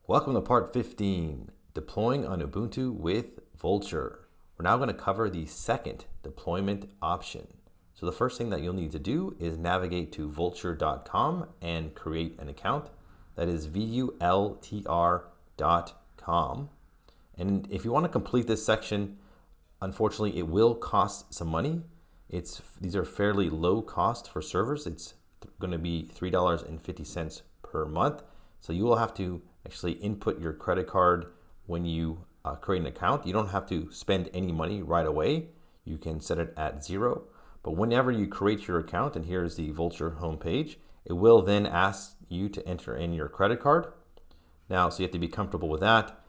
Welcome to part 15, deploying on Ubuntu with Vultr. We're now going to cover the second deployment option. So the first thing that you'll need to do is navigate to vultr.com and create an account. That is vultr.com. And if you want to complete this section, unfortunately, it will cost some money. These are fairly low cost for servers. It's going to be $3.50 per month. So you will have to actually input your credit card when you create an account. You don't have to spend any money right away. You can set it at 0. But whenever you create your account, and here's the Vultr homepage, it will then ask you to enter in your credit card. Now, so you have to be comfortable with that.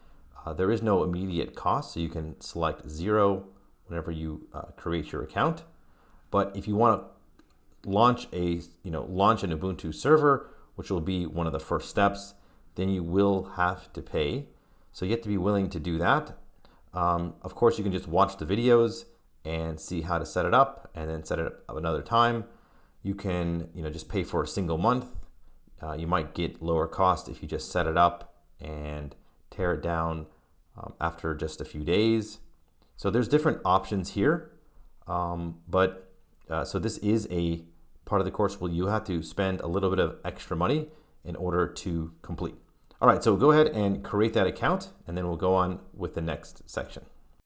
There is no immediate cost, so you can select 0 whenever you create your account. But if you want to launch an Ubuntu server, which will be one of the first steps, then you will have to pay. So you have to be willing to do that. Of course, you can just watch the videos and see how to set it up and then set it up another time. You can just pay for a single month. You might get lower cost if you just set it up and tear it down after just a few days. So there's different options here. So this is a part of the course where you have to spend a little bit of extra money in order to complete. All right, so go ahead and create that account, and then we'll go on with the next section.